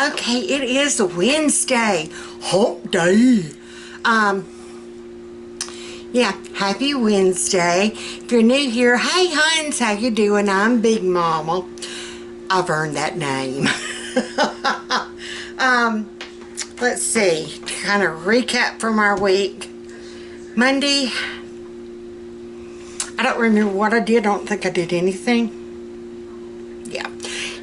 Okay, it is a Wednesday. Hump day. Yeah, happy Wednesday. If you're new here, hey Huns, how you doing? I'm Big Mama. I've earned that name. Let's see. Kind of recap from our week. Monday, I don't remember what I did. I don't think I did anything. Yeah.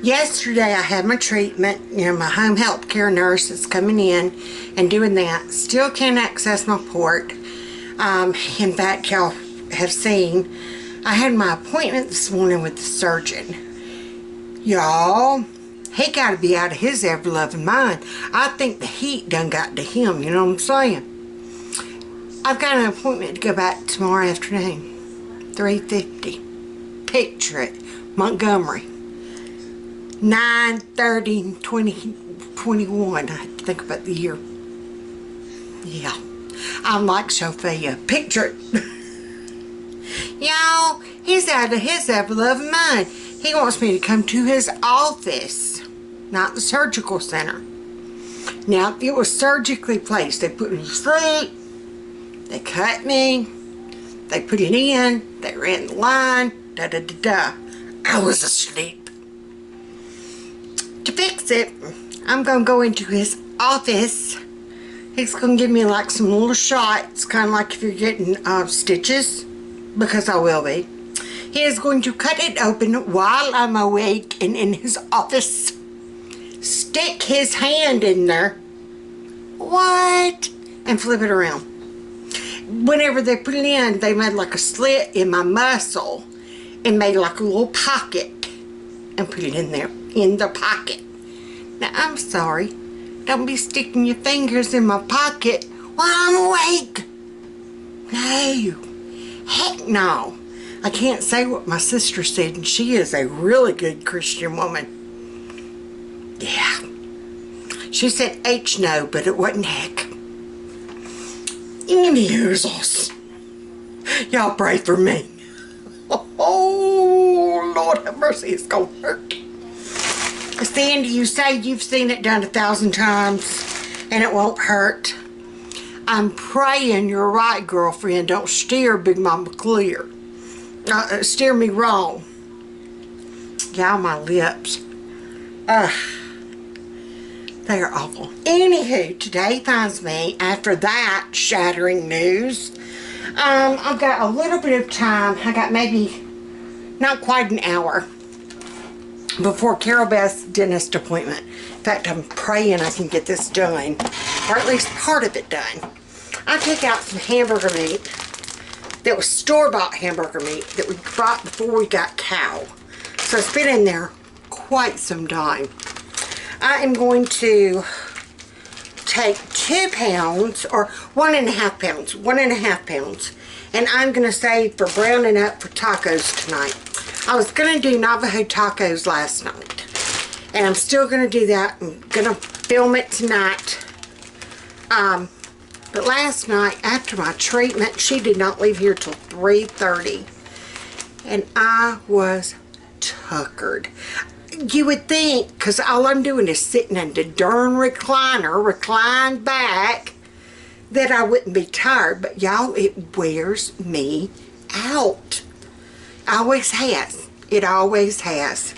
Yesterday I had my treatment. You know, my home health care nurse is coming in and doing that. Still can't access my port. In fact, y'all have seen, I had my appointment this morning with the surgeon. Y'all, he got to be out of his ever-loving mind. I think the heat done got to him, you know what I'm saying? I've got an appointment to go back tomorrow afternoon, 3:50. Picture it, Montgomery. 9/30, 2021. I have to think about the year. Yeah. I'm like Sophia. Picture it. Y'all, he's out of his ever-loving mind. He wants me to come to his office, not the surgical center. Now, it was surgically placed. They put me to sleep. They cut me. They put it in. They ran the line. Da-da-da-da. I was asleep. To fix it, I'm going to go into his office. He's going to give me like some little shots, kind of like if you're getting stitches, because I will be. He is going to cut it open while I'm awake and in his office. Stick his hand in there. What? And flip it around. Whenever they put it in, they made like a slit in my muscle and made like a little pocket and put it in there, in the pocket. Now, I'm sorry. Don't be sticking your fingers in my pocket while I'm awake. No. Heck no. I can't say what my sister said, and she is a really good Christian woman. Yeah. She said H no, but it wasn't heck. Anyways, y'all pray for me. Oh, Lord have mercy, it's gonna hurt. Sandy, you say you've seen it done 1,000 times and it won't hurt. I'm praying you're right, girlfriend. Don't steer Big Mama clear. Steer me wrong. Y'all, my lips. They are awful. Anywho, today finds me, after that shattering news, I've got a little bit of time. I got maybe not quite an hour before Carol Beth's dentist appointment. In fact, I'm praying I can get this done, or at least part of it done. I took out some hamburger meat that was store-bought hamburger meat that we bought before we got cow. So it's been in there quite some time. I am going to take 2 pounds, or 1.5 pounds, 1.5 pounds, and I'm going to save for browning up for tacos tonight. I was going to do Navajo Tacos last night, and I'm still going to do that. I'm going to film it tonight. But last night, after my treatment, she did not leave here till 3:30, and I was tuckered. You would think, because all I'm doing is sitting in the darn recliner, reclined back, that I wouldn't be tired, but y'all, it wears me out. Always has. It always has.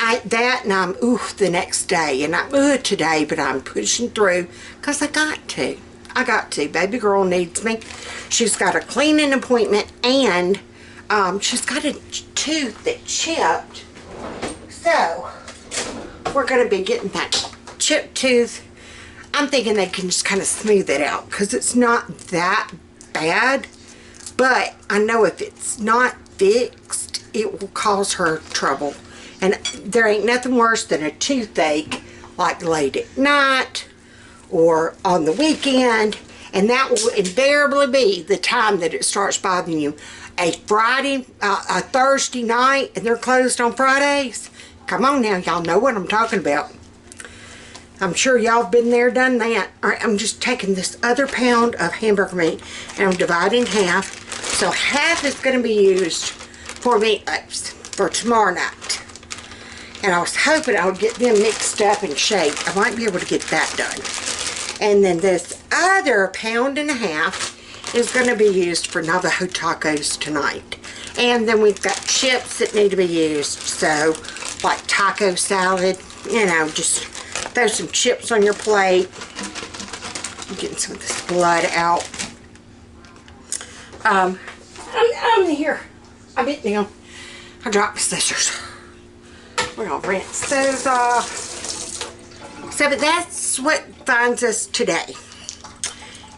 And I'm the next day, and I'm today, but I'm pushing through because I got to. I got to. Baby girl needs me. She's got a cleaning appointment, and she's got a tooth that chipped. So we're going to be getting that chipped tooth. I'm thinking they can just kind of smooth it out because it's not that bad, but I know if it's not fixed, it will cause her trouble. And there ain't nothing worse than a toothache like late at night or on the weekend, and that will invariably be the time that it starts bothering you. A Thursday night, and they're closed on Fridays. Come on now, y'all know what I'm talking about. I'm sure y'all have been there, done that. All right, I'm just taking this other pound of hamburger meat and I'm dividing in half. So half is going to be used for meatloaves for tomorrow night. And I was hoping I would get them mixed up and shaped. I might be able to get that done. And then this other 1.5 pounds is going to be used for Navajo Tacos tonight. And then we've got chips that need to be used. So, like taco salad, you know, just throw some chips on your plate. I'm getting some of this blood out. I'm here. I bit down. I dropped my scissors. We're going to rinse those off. So, but that's what finds us today.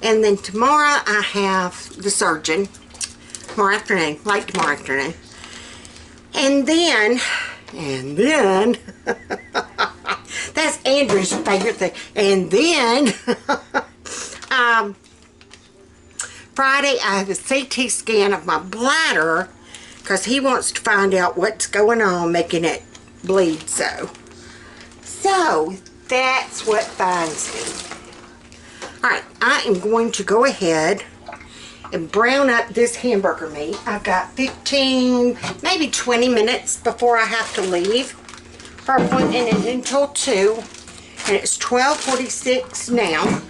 And then tomorrow I have the surgeon. Tomorrow afternoon. Late tomorrow afternoon. And then that's Andrew's favorite thing. And then Friday I have a CT scan of my bladder because he wants to find out what's going on making it bleed so. So that's what finds me. Alright, I am going to go ahead and brown up this hamburger meat. I've got 15, maybe 20 minutes before I have to leave. Our appointment is until 2, and it's 12:46 now.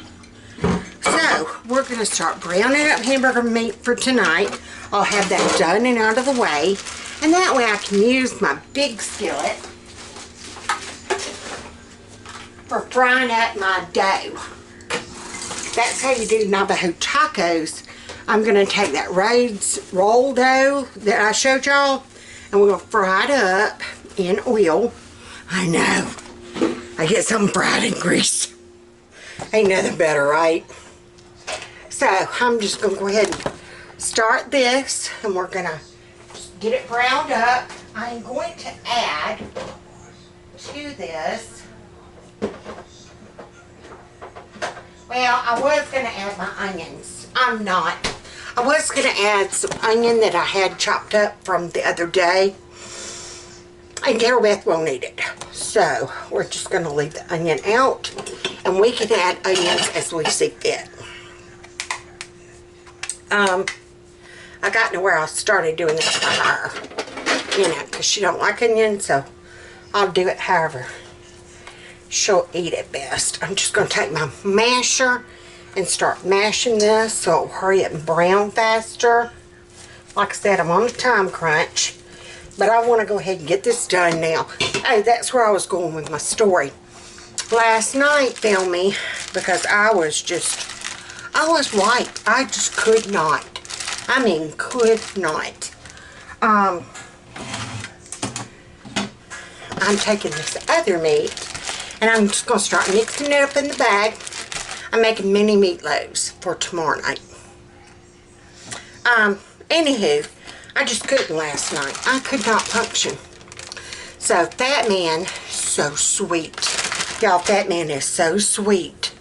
So, we're going to start browning up hamburger meat for tonight. I'll have that done and out of the way. And that way I can use my big skillet for frying up my dough. That's how you do Navajo Tacos. I'm going to take that roll dough that I showed y'all, and we're going to fry it up in oil. I know. I get something fried in grease. Ain't nothing better, right? So, I'm just going to go ahead and start this, and we're going to get it browned up. I'm going to add to this. Well, I was going to add my onions. I'm not. I was going to add some onion that I had chopped up from the other day. And Carol Beth won't eat it. So, we're just going to leave the onion out. And we can add onions as we see fit. I got to where I started doing this for her. You know, because she don't like onions, so I'll do it however she'll eat it best. I'm just going to take my masher and start mashing this so it'll hurry up and brown faster. Like I said, I'm on a time crunch, but I want to go ahead and get this done now. Oh, that's where I was going with my story. Last night, filming, because I was wiped. I just could not. I mean, could not. I'm taking this other meat, and I'm just going to start mixing it up in the bag. I'm making mini meatloaves for tomorrow night. Anywho, I just couldn't last night. I could not function. So, Fat Man, so sweet. Y'all, Fat Man is so sweet.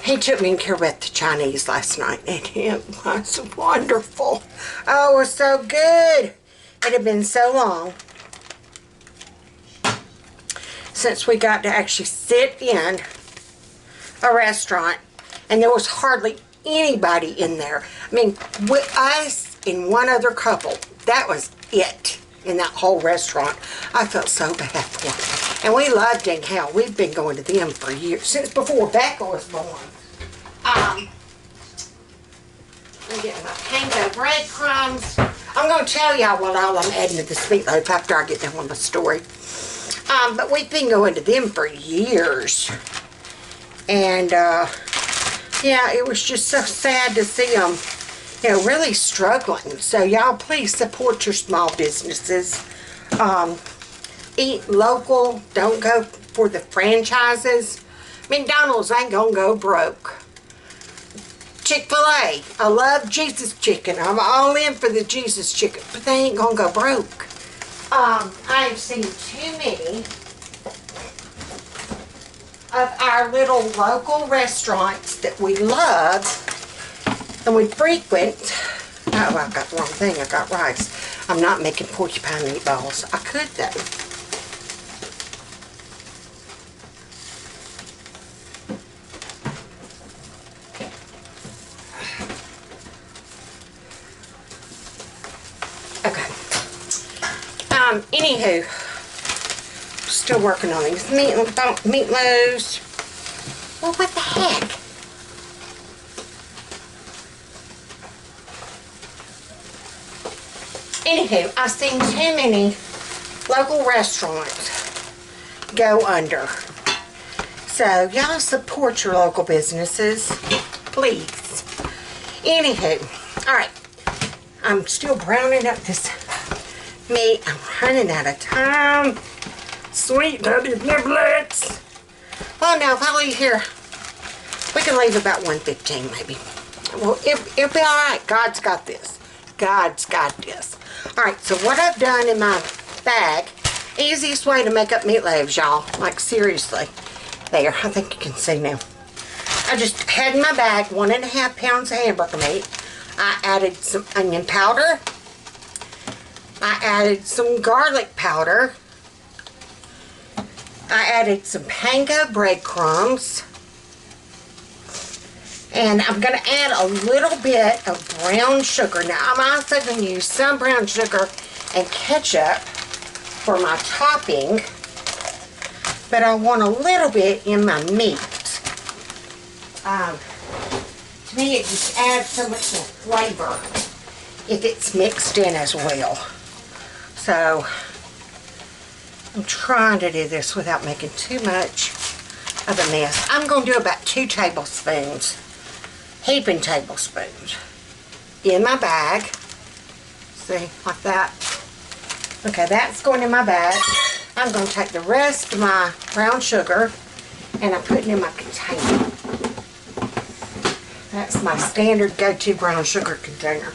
He took me and Carol Beth to Chinese last night, and it was wonderful. Oh, it was so good. It had been so long since we got to actually sit in a restaurant, and there was hardly anybody in there. I mean, with us and one other couple, that was it in that whole restaurant. I felt so bad for them. And we loved it. Hell, we've been going to them for years, since before Becca was born. I'm getting my panko breadcrumbs. I'm going to tell y'all what all I'm adding to this meatloaf after I get done with my story. But we've been going to them for years. And, yeah, it was just so sad to see them, you know, really struggling. So, y'all, please support your small businesses. Eat local. Don't go for the franchises. McDonald's ain't going to go broke. Chick-fil-A. I love Jesus chicken. I'm all in for the Jesus chicken. But they ain't going to go broke. I've seen too many of our little local restaurants that we love and we frequent. Oh, I got the wrong thing. I got rice. I'm not making porcupine meatballs. I could, though. Anywho, still working on these meatloaves. Well, what the heck? Anywho, I've seen too many local restaurants go under. So, y'all support your local businesses, please. Anywho, alright, I'm still browning up this meat. I'm running out of time. Sweet dirty niblets. Well, no, if I leave here, we can leave about 1:15 maybe. Well, it'll be alright. God's got this. God's got this. Alright, so what I've done in my bag, easiest way to make up meatloaves, y'all. Like, seriously. There, I think you can see now. I just had in my bag 1.5 pounds of hamburger meat. I added some onion powder. I added some garlic powder. I added some panko breadcrumbs. And I'm going to add a little bit of brown sugar. Now, I'm also going to use some brown sugar and ketchup for my topping. But I want a little bit in my meat. To me, it just adds so much more flavor if it's mixed in as well. So, I'm trying to do this without making too much of a mess. I'm going to do about 2 tablespoons, heaping tablespoons, in my bag. See, like that. Okay, that's going in my bag. I'm going to take the rest of my brown sugar and I'm putting it in my container. That's my standard go-to brown sugar container.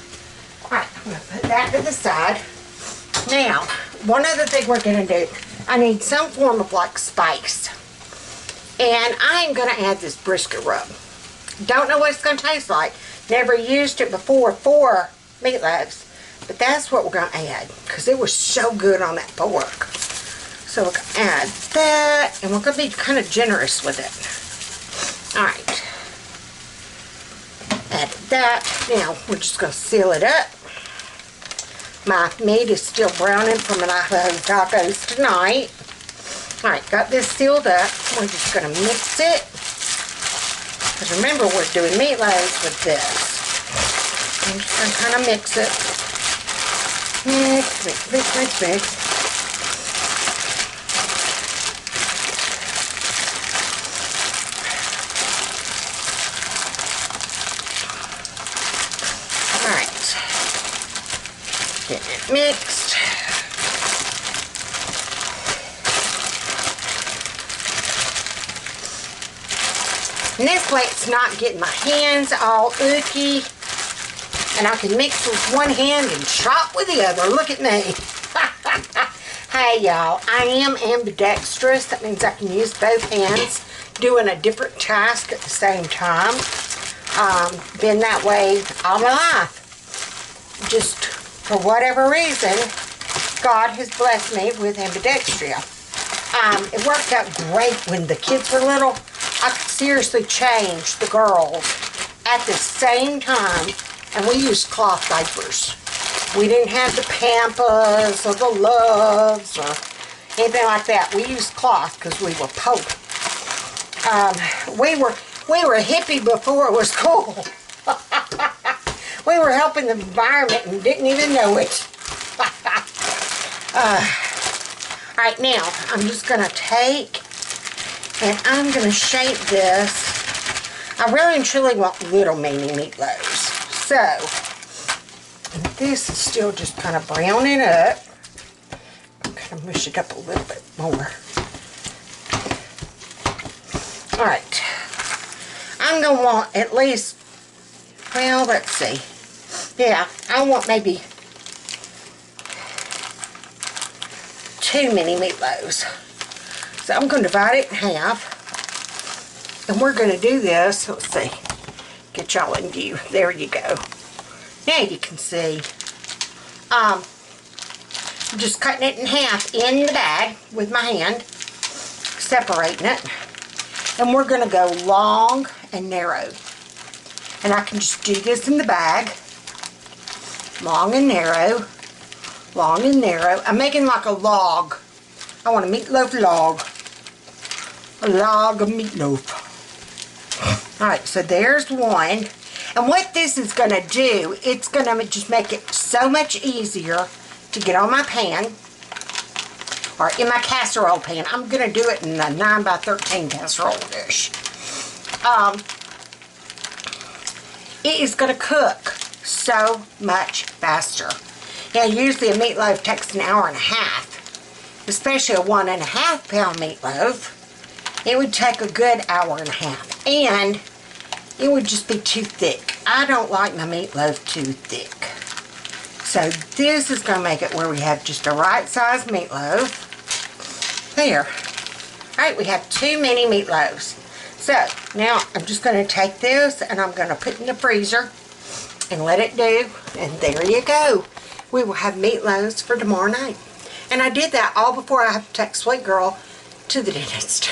Alright, I'm going to put that to the side. Now, one other thing we're going to do, I need some form of like spice. And I'm going to add this brisket rub. Don't know what it's going to taste like. Never used it before for meatloaves. But that's what we're going to add. Because it was so good on that pork. So we're going to add that. And we're going to be kind of generous with it. Alright. Add that. Now we're just going to seal it up. My meat is still browning from the Navajo Tacos tonight. Alright, got this sealed up. We're just going to mix it. Because remember, we're doing meatloaves with this. I'm just going to kind of mix it. Mix, mix, mix, mix, mix. Alright. Getting it mixed. And this way it's not getting my hands all ooky. And I can mix with one hand and chop with the other. Look at me. Hey y'all, I am ambidextrous. That means I can use both hands doing a different task at the same time. Been that way all my life. Just for whatever reason, God has blessed me with ambidextria. It worked out great when the kids were little. I could seriously change the girls at the same time, and we used cloth diapers. We didn't have the Pampas or the Loves or anything like that. We used cloth because we were poor. We were hippie before it was cool. We were helping the environment and didn't even know it. Alright, now I'm just going to take and I'm going to shape this. I really and truly want little mini meatloaves. So, this is still just kind of browning up. I'm going to mush it up a little bit more. Alright. I'm going to want at least, well, let's see. Yeah, I want maybe 2 mini meatloaves. So I'm going to divide it in half. And we're going to do this. Let's see. Get y'all in view. There you go. Now you can see. I'm just cutting it in half in the bag with my hand. Separating it. And we're going to go long and narrow. And I can just do this in the bag. Long and narrow. long and narrow. I'm making like a log. I want a meatloaf log. A log of meatloaf. Alright, so there's one. And what this is going to do, it's going to just make it so much easier to get on my pan. Or in my casserole pan. I'm going to do it in a 9x13 casserole dish. It is going to cook so much faster. Now, usually a meatloaf takes an hour and a half. Especially a 1.5 pound meatloaf. It would take a good hour and a half. And it would just be too thick. I don't like my meatloaf too thick. So this is going to make it where we have just a right size meatloaf. There. Alright, we have 2 mini meatloaves. So now I'm just going to take this and I'm going to put it in the freezer and let it do. And there you go. We will have meatloaves for tomorrow night. And I did that all before I have to take Sweet Girl to the dentist.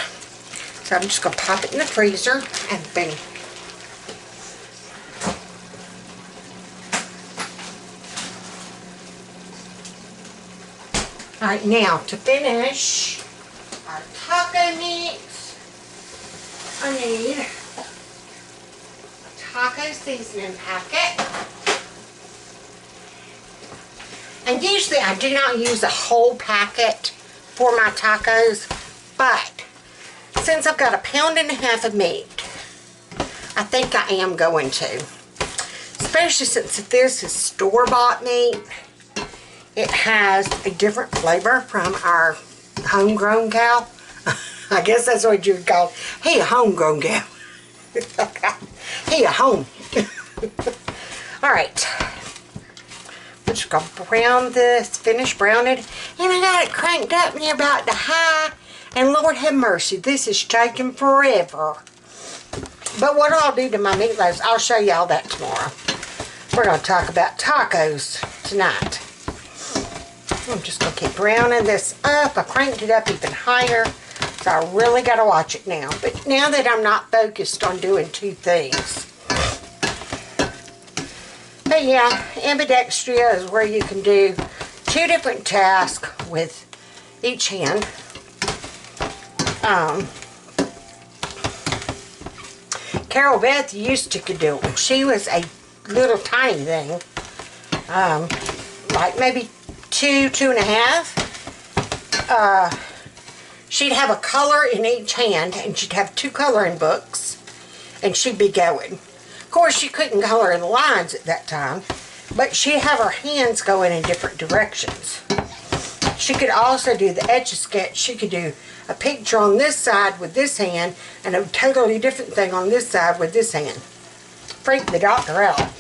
So I'm just going to pop it in the freezer and boom. Alright, now to finish our taco mix, I need a taco seasoning packet. And usually I do not use a whole packet for my tacos, but since I've got 1.5 pounds of meat, I think I am going to. Especially since this is store-bought meat. It has a different flavor from our homegrown cow. I guess that's what you would call it. Hey, a homegrown cow. Hey, a home. Alright. I'm just going to brown this, finish browning it. And I got it cranked up near about the high. And Lord have mercy, this is taking forever. But what I'll do to my meatloaves, I'll show you all that tomorrow. We're going to talk about tacos tonight. I'm just going to keep browning this up. I cranked it up even higher. So I really got to watch it now. But now that I'm not focused on doing 2 things. But yeah, ambidextrous is where you can do 2 different tasks with each hand. Carol Beth used to do it when she was a little tiny thing. Like maybe 2.5. She'd have a color in each hand, and she'd have 2 coloring books, and she'd be going. Of course, she couldn't color in the lines at that time, but she'd have her hands going in different directions. She could also do the Etch-a-Sketch. She could do a picture on this side with this hand, and a totally different thing on this side with this hand. Freak the doctor out.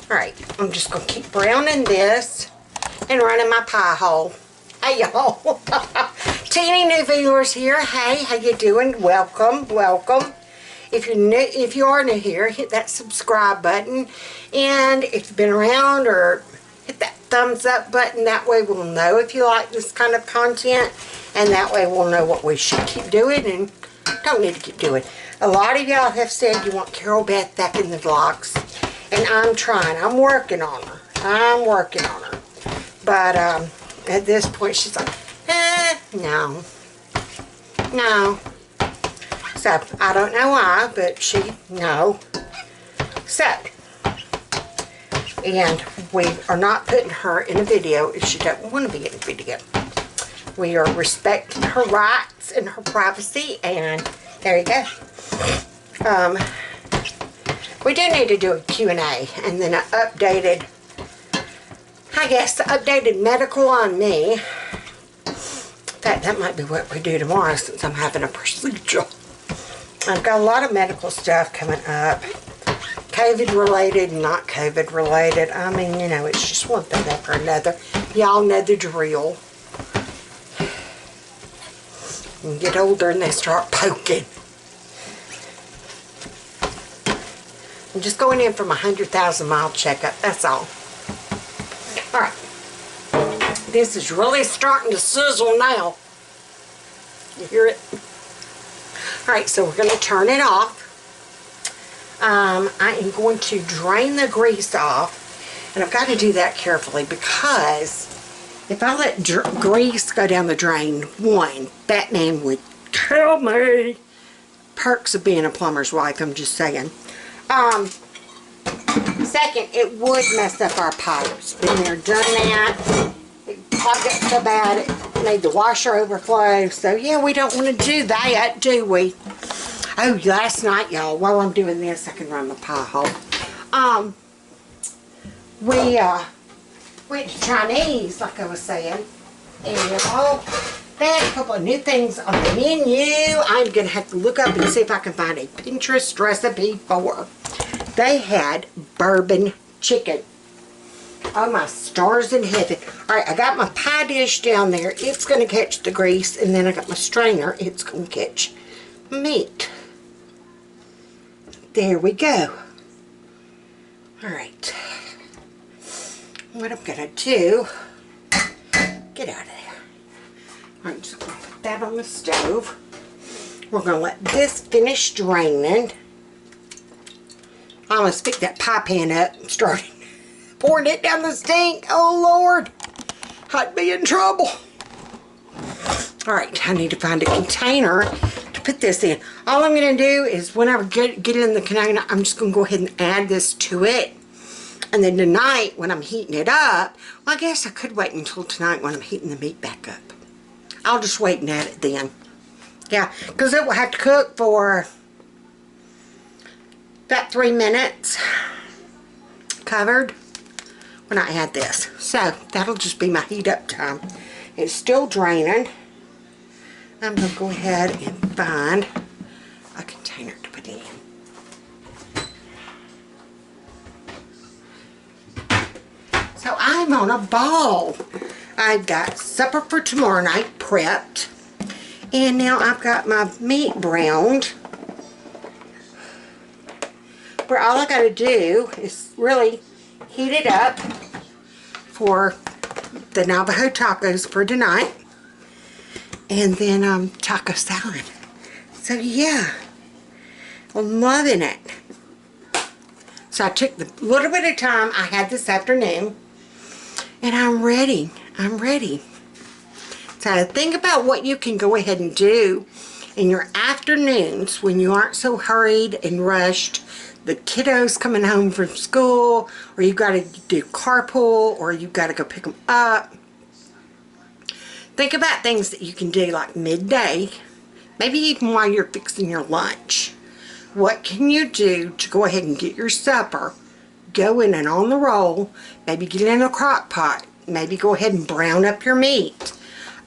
Alright, I'm just going to keep browning this and running my pie hole. Hey y'all. Teeny new viewers here. Hey, how you doing? Welcome, welcome. If you are new here, hit that subscribe button. And if you've been around, or hit that thumbs up button. That way we'll know if you like this kind of content. And that way we'll know what we should keep doing and don't need to keep doing. A lot of y'all have said you want Carol Beth back in the vlogs. And I'm trying. I'm working on her. I'm working on her. But at this point she's like, no. No. So, I don't know why, but no. So, and we are not putting her in a video if she doesn't want to be in a video. We are respecting her rights and her privacy, and there you go. We do need to do a Q&A, and then an updated, I guess, the updated medical on me. In fact, that might be what we do tomorrow since I'm having a procedure. I've got a lot of medical stuff coming up. COVID related, not COVID related. I mean, you know, it's just one thing after another. Y'all know the drill. You get older and they start poking. I'm just going in for my 100,000 mile checkup. That's all. Alright. This is really starting to sizzle now. You hear it? Alright, so we're going to turn it off. I am going to drain the grease off And I've got to do that carefully because if I let grease go down the drain, one, Batman would kill me. Perks of being a plumber's wife, I'm just saying. Second, it would mess up our pipes. Been there, done that. It clogged up so bad it made the washer overflow. So yeah, we don't want to do that, do we? Oh, last night, y'all, while I'm doing this, I can run my pie hole. We went to Chinese, like I was saying, and they had a couple of new things on the menu. I'm going to have to look up and see if I can find a Pinterest recipe for. They had bourbon chicken. Oh, my stars in heaven. Alright, I got my pie dish down there. It's going to catch the grease, and then I got my strainer. It's going to catch meat. There we go. Alright. What I'm going to do, get out of there. I'm just going to put that on the stove. We're going to let this finish draining. I almost picked that pie pan up and started pouring it down the sink. Oh, Lord. I'd be in trouble. Alright, I need to find a container to put this in. All I'm going to do is whenever I get it in the container, I'm just going to go ahead and add this to it. And then tonight, when I'm heating it up, well, I guess I could wait until tonight when I'm heating the meat back up. I'll just wait and add it then. Yeah, because it will have to cook for about 3 minutes covered when I add this. So that'll just be my heat up time. It's still draining. I'm going to go ahead and find a container to put it in. So I'm on a ball. I've got supper for tomorrow night prepped. And now I've got my meat browned. Where all I got to do is really heat it up for the Navajo tacos for tonight. And then taco salad. So yeah, I'm loving it. So I took the little bit of time I had this afternoon, and I'm ready. I'm ready. So think about what you can go ahead and do in your afternoons when you aren't so hurried and rushed. The kiddos coming home from school, or you got to do carpool, or you got to go pick them up. Think about things that you can do like midday, maybe even while you're fixing your lunch. What can you do to go ahead and get your supper going and on the roll? Maybe get it in a crock pot. Maybe go ahead and brown up your meat.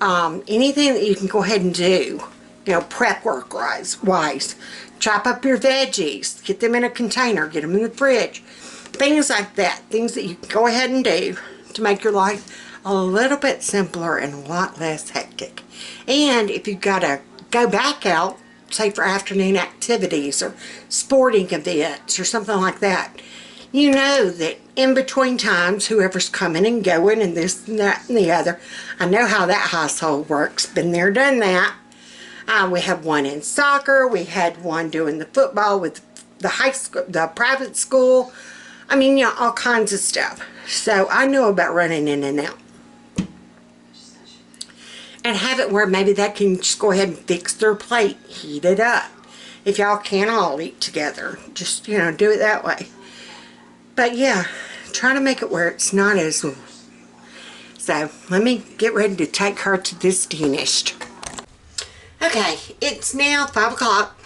Anything that you can go ahead and do, you know, prep work wise. Chop up your veggies, get them in a container, get them in the fridge. Things like that. Things that you can go ahead and do to make your life a little bit simpler and a lot less hectic. And if you've got to go back out, say for afternoon activities or sporting events or something like that, you know that in between times, whoever's coming and going and this and that and the other, I know how that household works. Been there, done that. We had one in soccer. We had one doing the football with the high school, the private school. I mean, you know, all kinds of stuff. So I know about running in and out. And have it where maybe they can just go ahead and fix their plate, heat it up. If y'all can't all eat together, just, you know, do it that way. But yeah, try to make it where it's not as... So, let me get ready to take her to this dentist. Okay, it's now 5 o'clock,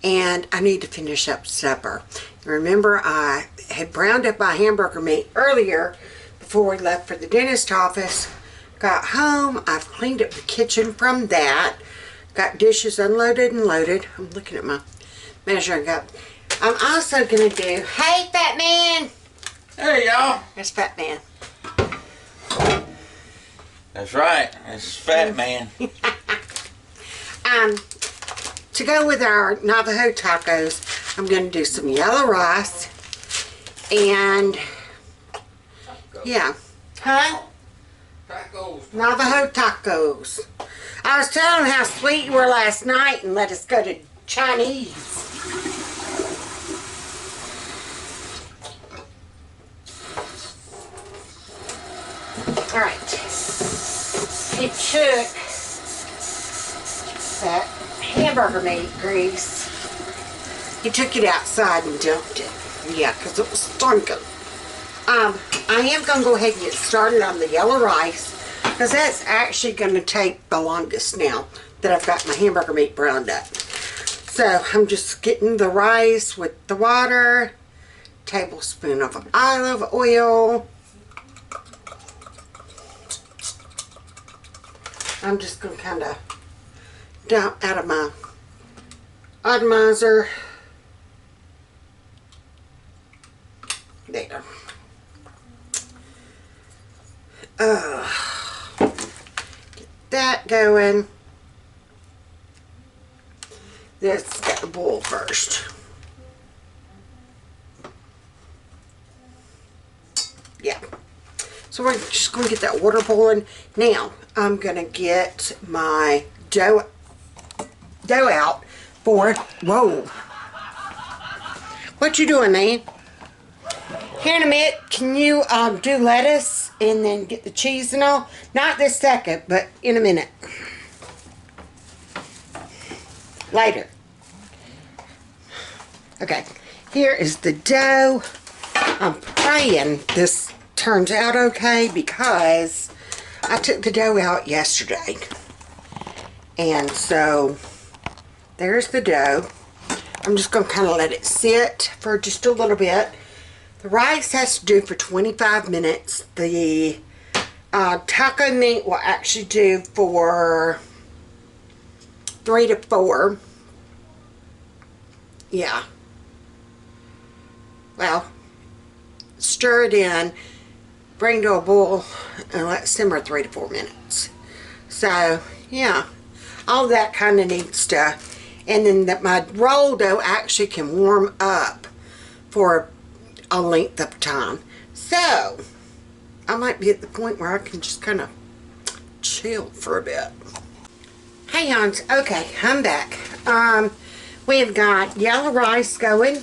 and I need to finish up supper. Remember, I had browned up my hamburger meat earlier before we left for the dentist office. Got home, I've cleaned up the kitchen from that. Got dishes unloaded and loaded. I'm looking at my measuring cup. I'm also going to do, hey, Fat Man! Hey, y'all. That's Fat Man. That's right. That's Fat Man. To go with our Navajo tacos, I'm going to do some yellow rice and, yeah. Huh? Tacos. Navajo tacos. I was telling them how sweet you were last night and let us go to Chinese. Alright. He took that hamburger meat grease. He took it outside and dumped it. Yeah, because it was stinking. I am going to go ahead and get started on the yellow rice, because that's actually going to take the longest now that I've got my hamburger meat browned up. So I'm just getting the rice with the water, tablespoon of olive oil. I'm just going to kind of dump out of my atomizer. There. Get that going. Let's get the boil first. Yeah. So we're just going to get that water boiling. Now, I'm going to get my dough out for, whoa. What you doing, man? Here in a minute, can you do lettuce and then get the cheese and all? Not this second, but in a minute. Later. Okay, here is the dough. I'm praying this turns out okay because I took the dough out yesterday. And so, there's the dough. I'm just going to kind of let it sit for just a little bit. The rice has to do for 25 minutes. The taco meat will actually do for 3 to 4. Yeah. Well, stir it in, bring to a boil, and let it simmer 3 to 4 minutes. So, yeah. All that kind of neat stuff. And then my roll dough actually can warm up for a length of time. So, I might be at the point where I can just kind of chill for a bit. Hey, Hans. Okay, I'm back. We've got yellow rice going.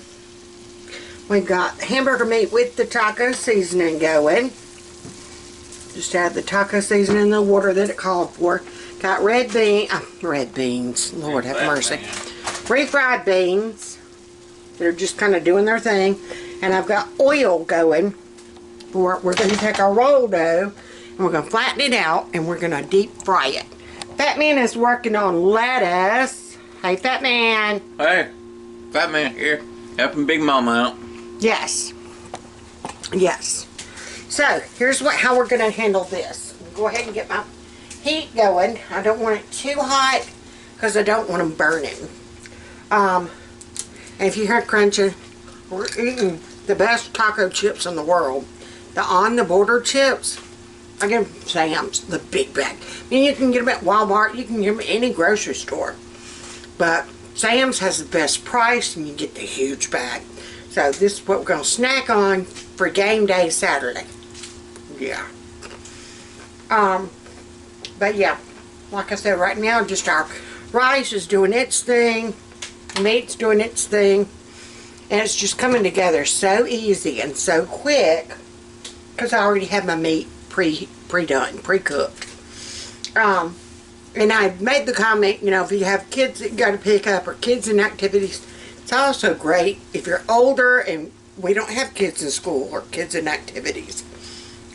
We've got hamburger meat with the taco seasoning going. Just add the taco seasoning in the water that it called for. Got red beans. Lord have mercy. Refried beans. They're just kind of doing their thing. And I've got oil going. We're going to take our roll dough and we're going to flatten it out and we're going to deep fry it. Fat Man is working on lettuce. Hey, Fat Man. Hey, Fat Man here, helping Big Mama out. Yes. Yes. So, here's how we're going to handle this. Go ahead and get my heat going. I don't want it too hot because I don't want them burning. And if you hear crunching, we're eating the best taco chips in the world. The On the Border chips. I get them from Sam's, the big bag. I mean, you can get them at Walmart. You can get them at any grocery store. But Sam's has the best price and you get the huge bag. So this is what we're going to snack on for game day Saturday. Yeah. But yeah, like I said, right now just our rice is doing its thing. Meat's doing its thing. And it's just coming together so easy and so quick because I already have my meat pre-done, pre-cooked. And I made the comment, you know, if you have kids that you got to pick up or kids in activities, it's also great if you're older and we don't have kids in school or kids in activities.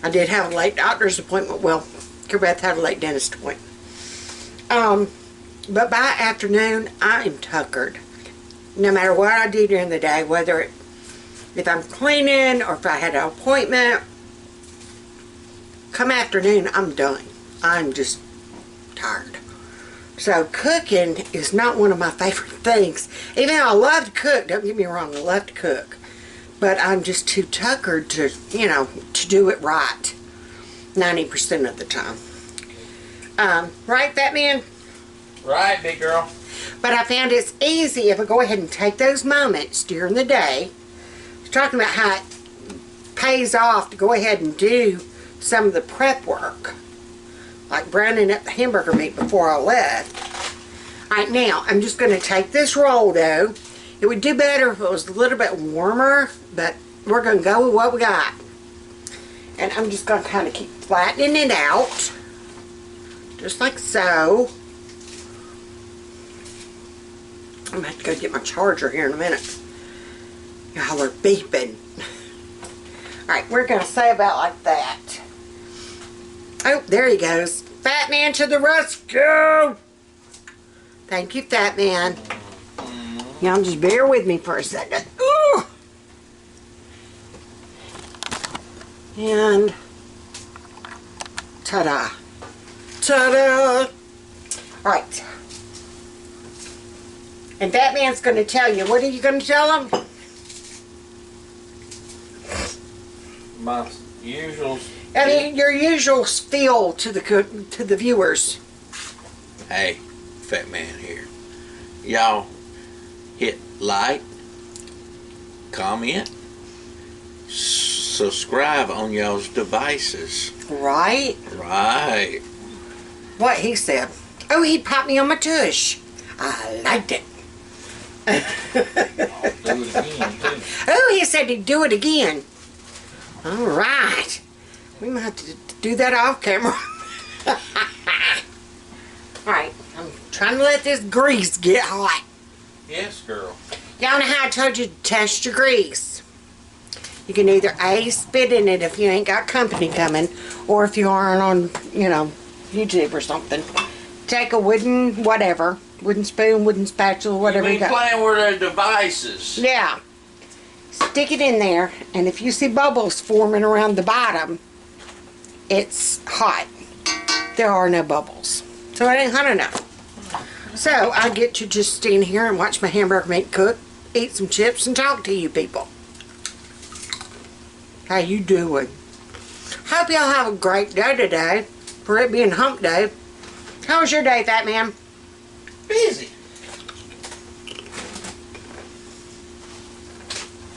I did have a late doctor's appointment. Well, Beth had a late dentist appointment. But by afternoon, I am tuckered. No matter what I do during the day, whether if I'm cleaning or if I had an appointment, come afternoon, I'm done. I'm just tired. So cooking is not one of my favorite things. Even though I love to cook, don't get me wrong, I love to cook. But I'm just too tuckered to, you know, to do it right 90% of the time. Right, Fat Man? Right, big girl. But I found it's easy if I go ahead and take those moments during the day. I was talking about how it pays off to go ahead and do some of the prep work. Like browning up the hamburger meat before I left. Alright, now I'm just going to take this roll dough. It would do better if it was a little bit warmer, but we're going to go with what we got. And I'm just going to kind of keep flattening it out. Just like so. I'm going to have to go get my charger here in a minute. Y'all are beeping. Alright, we're going to say about like that. Oh, there he goes. Fat Man to the rescue! Thank you, Fat Man. Y'all just bear with me for a second. Ooh. And ta-da. Ta-da! Alright. And Fat Man's going to tell you. What are you going to tell him? My usual. I mean, your usual spiel to the viewers. Hey, Fat Man here. Y'all hit like, comment, subscribe on y'all's devices. Right? Right. What he said. Oh, he popped me on my tush. I liked it. I'll do it again, too. Oh, he said he'd do it again. All right. We might have to do that off camera. All right. I'm trying to let this grease get hot. Yes, girl. Y'all know how I told you to test your grease. You can either A, spit in it if you ain't got company coming, or if you aren't on, you know, YouTube or something. Take a wooden whatever, wooden spoon, wooden spatula, whatever you You got. playing with their devices. Yeah. Stick it in there, and if you see bubbles forming around the bottom, it's hot. There are no bubbles. So it ain't hot enough. So I get to just stand here and watch my hamburger meat cook, eat some chips, and talk to you people. How you doing? Hope y'all have a great day today, for it being hump day. How was your day, Fat Man? Busy.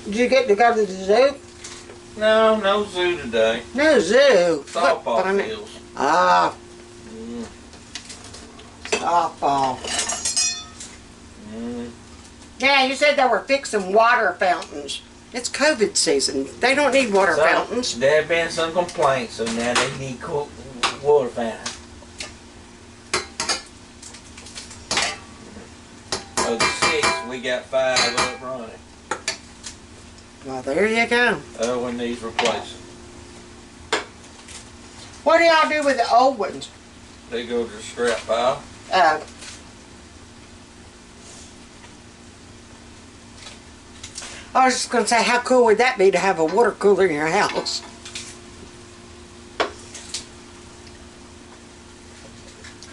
Did you get to go to the zoo? No zoo today. No zoo. What Softball fun. fields. Ah. Softball. Yeah, you said they were fixing water fountains. It's COVID season. They don't need water fountains. There have been some complaints, so now they need water fountains. Of the 6, we got 5 up running. Well, there you go. Other one needs replacing. What do y'all do with the old ones? They go to the scrap pile. I was just going to say, how cool would that be to have a water cooler in your house?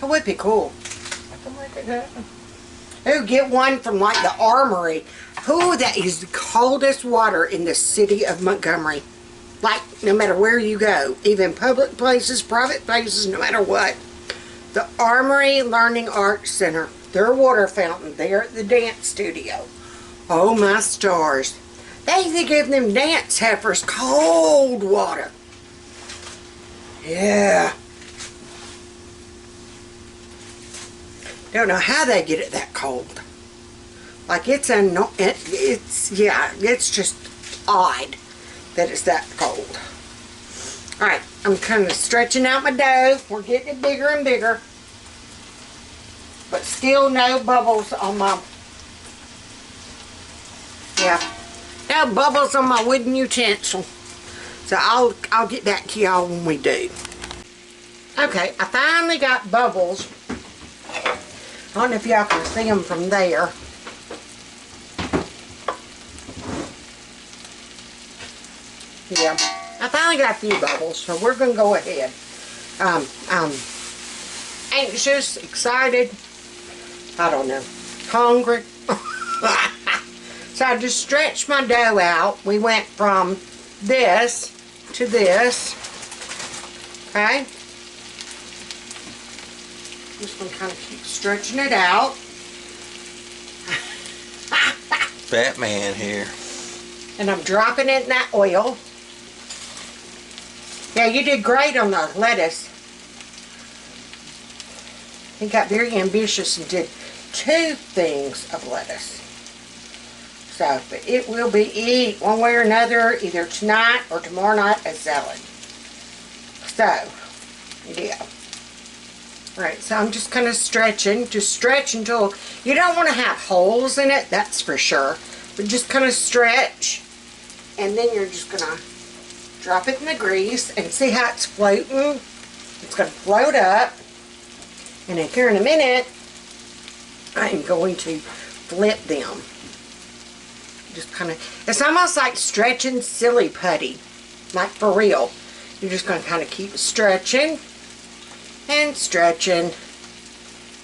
That would be cool. I can make it happen. Ooh, get one from like the Armory. Ooh, that is the coldest water in the city of Montgomery. Like, no matter where you go, even public places, private places, no matter what. The Armory Learning Arts Center, their water fountain there at the dance studio. Oh my stars. They give them dance heifers cold water. Yeah. Don't know how they get it that cold. Like it's just odd that it's that cold. Alright, I'm kind of stretching out my dough. We're getting it bigger and bigger. But still no bubbles on my, no bubbles on my wooden utensil. So I'll get back to y'all when we do. Okay, I finally got bubbles. I don't know if y'all can see them from there. Yeah, I finally got a few bubbles, so we're going to go ahead. Anxious, excited, I don't know, hungry. So I just stretched my dough out. We went from this to this, okay? Just going to kind of keep stretching it out. Fat Man here. And I'm dropping it in that oil. Yeah, you did great on the lettuce. He got very ambitious and did 2 things of lettuce. So, but it will be eat one way or another, either tonight or tomorrow night, a salad. So, yeah. Alright, so I'm just kind of stretching. Just stretch until you don't want to have holes in it, that's for sure. But just kind of stretch. And then you're just going to drop it in the grease and see how it's floating. It's going to float up. And then here in a minute, I'm going to flip them. Just kind of, it's almost like stretching silly putty. Like for real. You're just going to kind of keep stretching and stretching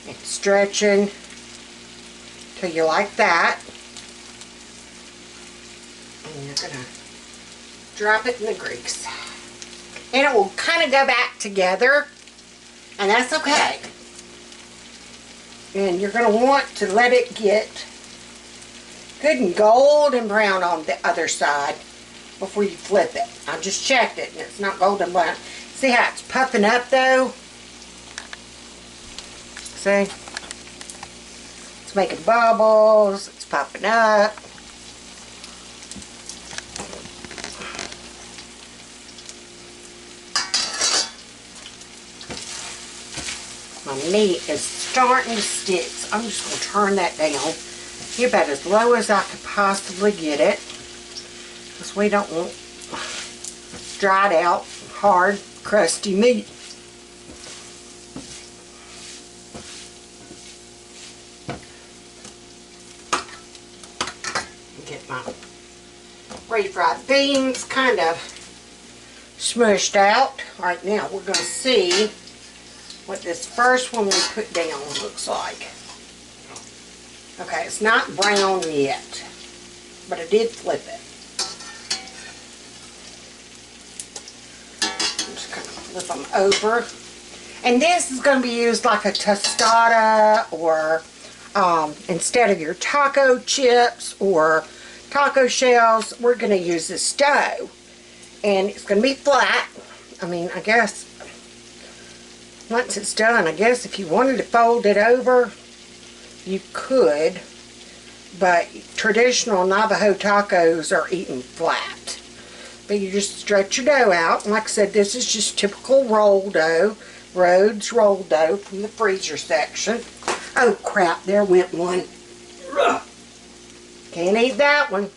and stretching till you like that. And you're going to drop it in the grease. And it will kind of go back together. And that's okay. And you're going to want to let it get good and golden brown on the other side before you flip it. I just checked it and it's not golden brown. See how it's puffing up though? See? It's making bubbles. It's popping up. My meat is starting to stick. So I'm just going to turn that down. You're about as low as I could possibly get it. Because we don't want dried out, hard, crusty meat. Get my refried beans kind of smushed out. Alright, now we're going to see what this first one we put down looks like. Okay, it's not brown yet, but I did flip it. I'm just going to flip them over. And this is going to be used like a tostada, or instead of your taco chips or taco shells, we're going to use this dough. And it's going to be flat. I mean, I guess once it's done, I guess if you wanted to fold it over, you could, but traditional Navajo tacos are eaten flat. But you just stretch your dough out. And like I said, this is just typical roll dough, Rhodes roll dough from the freezer section. Oh crap, there went one. Ugh. Can't eat that one.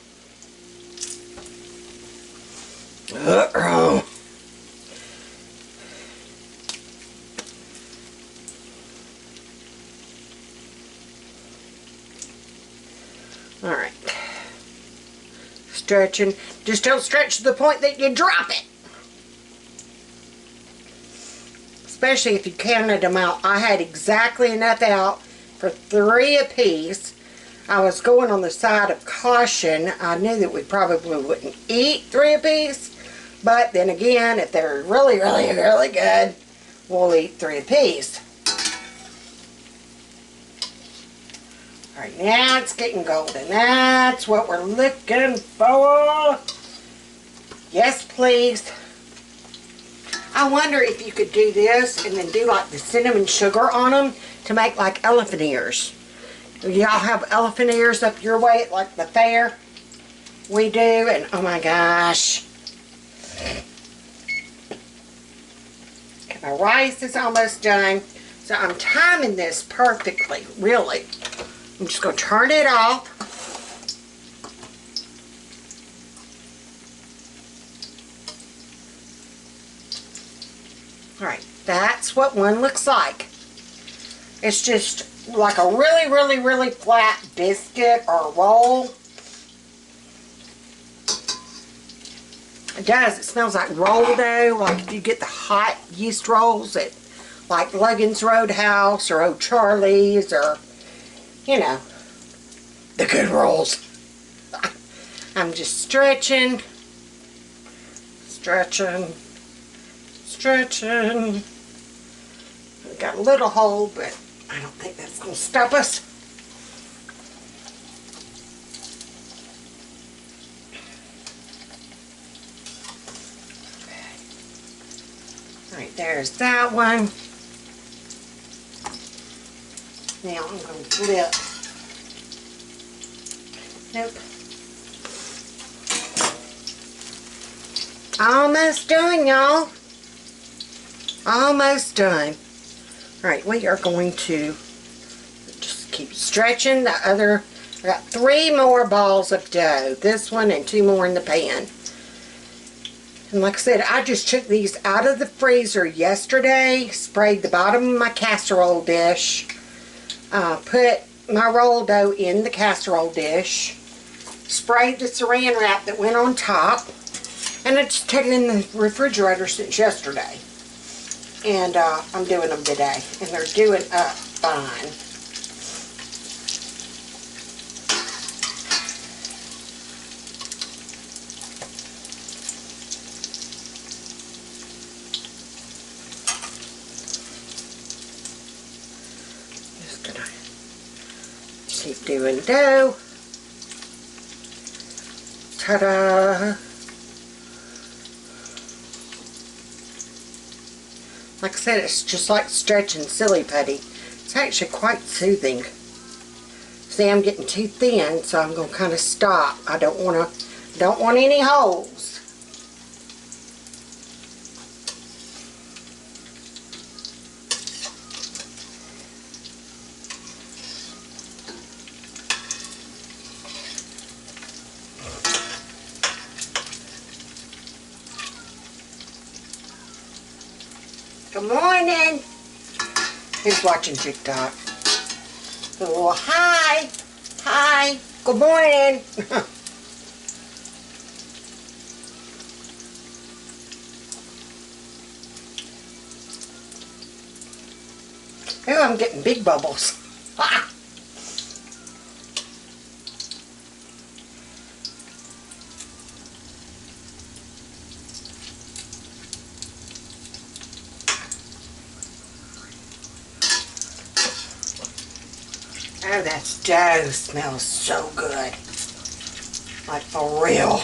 Uh-oh. Alright. Stretching. Just don't stretch to the point that you drop it. Especially if you counted them out. I had exactly enough out for 3 apiece. I was going on the side of caution. I knew that we probably wouldn't eat 3 apiece. But then again, if they're really, really, really good, we'll eat 3 apiece. Alright, now it's getting golden. That's what we're looking for. Yes, please. I wonder if you could do this and then do like the cinnamon sugar on them to make like elephant ears. Y'all have elephant ears up your way at like the fair? We do, and oh my gosh. Okay, my rice is almost done. So I'm timing this perfectly, really. I'm just going to turn it off. Alright, that's what one looks like. It's just like a really, really, really flat biscuit or roll. It does. It smells like roll dough. Like if you get the hot yeast rolls at like Logan's Roadhouse or O'Charlie's, or you know, the good rolls. I'm just stretching, stretching, stretching. We've got a little hole, but I don't think that's going to stop us. Alright, there's that one. Now I'm going to flip. Nope. Almost done, y'all. Almost done. Alright, we are going to just keep stretching the other. I got 3 more balls of dough. This one and 2 more in the pan. And like I said, I just took these out of the freezer yesterday, sprayed the bottom of my casserole dish, put my roll dough in the casserole dish, sprayed the saran wrap that went on top, and I just took it in the refrigerator since yesterday. And I'm doing them today, and they're doing up fine. Just gonna keep doing dough. Ta-da! Like I said, it's just like stretching silly putty. It's actually quite soothing. See, I'm getting too thin, so I'm gonna kind of stop. I don't want any holes. Good morning. Who's watching TikTok? Oh, hi. Hi. Good morning. Oh, I'm getting big bubbles. Oh, that dough smells so good. Like for real.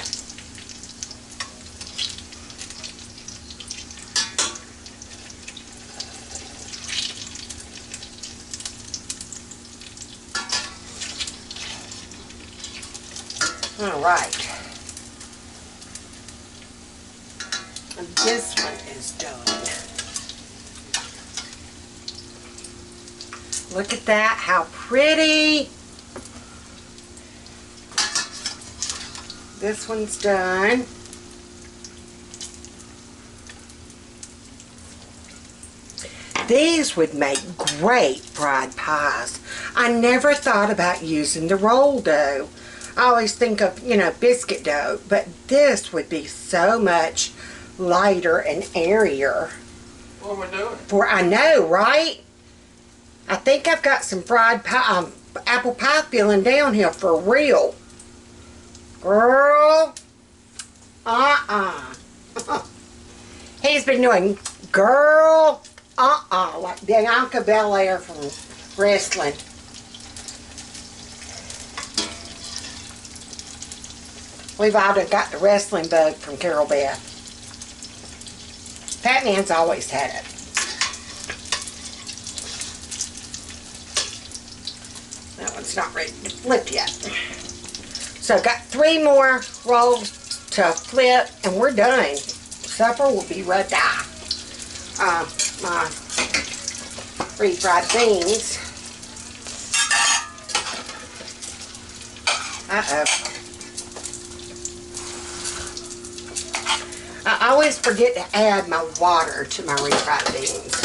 All right. And this one is done. Look at that, how pretty. This one's done. These would make great fried pies. I never thought about using the roll dough. I always think of, biscuit dough, but this would be so much lighter and airier. What am I doing? I know, right? I think I've got some fried pie, apple pie filling down here for real. Girl. He's been doing girl. Like Bianca Belair from wrestling. We've all got the wrestling bug from Carol Beth. Fat Man's always had it. That one's not ready to flip yet. So I've got 3 more rolls to flip and we're done. Supper will be ready. My refried beans. I always forget to add my water to my refried beans.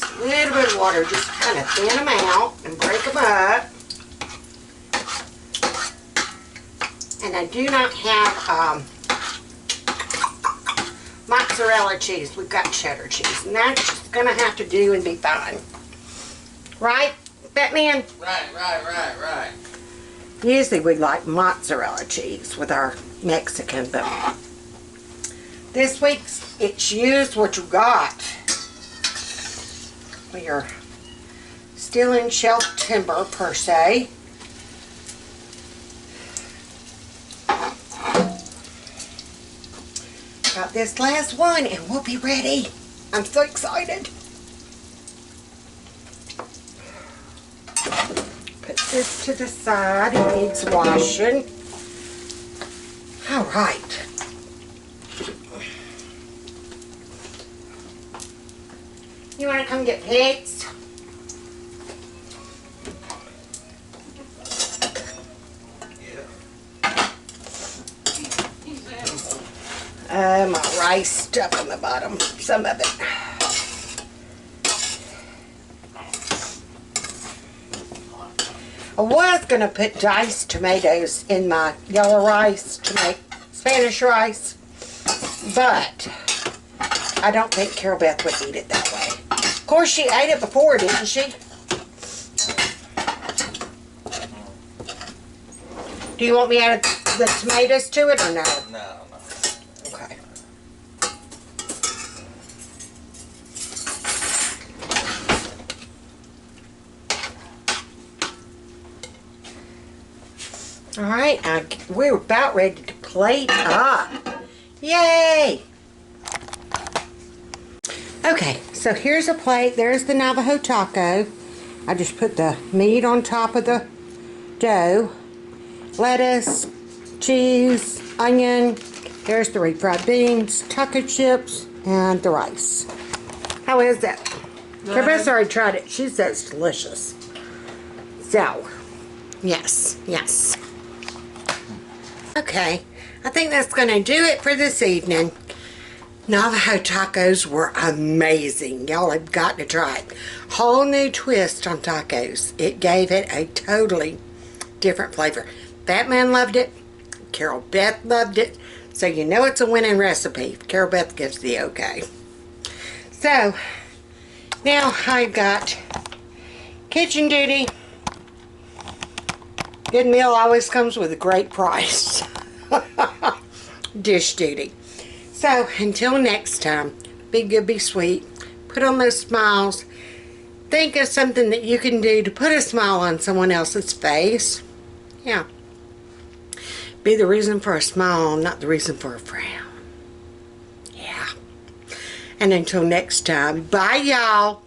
A little bit of water, just kind of thin them out and break them up. And I do not have mozzarella cheese. We've got cheddar cheese, and that's just gonna have to do and be fine. Right, Batman? Right. Usually we like mozzarella cheese with our Mexican, but this week's it's used what you got. We are still in shelf timber per se. Got this last one and we'll be ready. I'm so excited. Put this to the side. It needs washing. All right. You want to come get pigs? My rice stuck on the bottom, some of it. I was going to put diced tomatoes in my yellow rice to make Spanish rice, but I don't think Carol Beth would eat it that way. Of course, she ate it before, didn't she? Do you want me to add the tomatoes to it or no? No. Okay. All right, we're about ready to plate up. Yay! Okay, so here's a plate. There's the Navajo taco. I just put the meat on top of the dough. Lettuce, cheese, onion. There's the refried beans, taco chips, and the rice. How is that? Everybody's already tried it. She says it's delicious. So, yes, yes. Okay, I think that's going to do it for this evening. Navajo tacos were amazing. Y'all have got to try it. Whole new twist on tacos. It gave it a totally different flavor. Fat Man loved it. Carol Beth loved it. So you know it's a winning recipe. Carol Beth gives the okay. So, now I've got kitchen duty. Good meal always comes with a great price. Dish duty. So, until next time, be good, be sweet. Put on those smiles. Think of something that you can do to put a smile on someone else's face. Yeah. Be the reason for a smile, not the reason for a frown. Yeah. And until next time, bye y'all.